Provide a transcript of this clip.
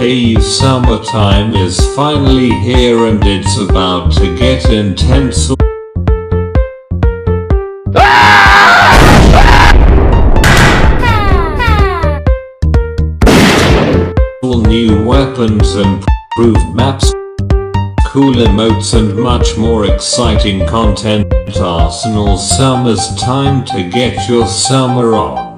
Hey, summertime is finally here and it's about to get intense. All new weapons, improved maps, cool emotes and much more exciting content. Arsenal, summer's time to get your summer on.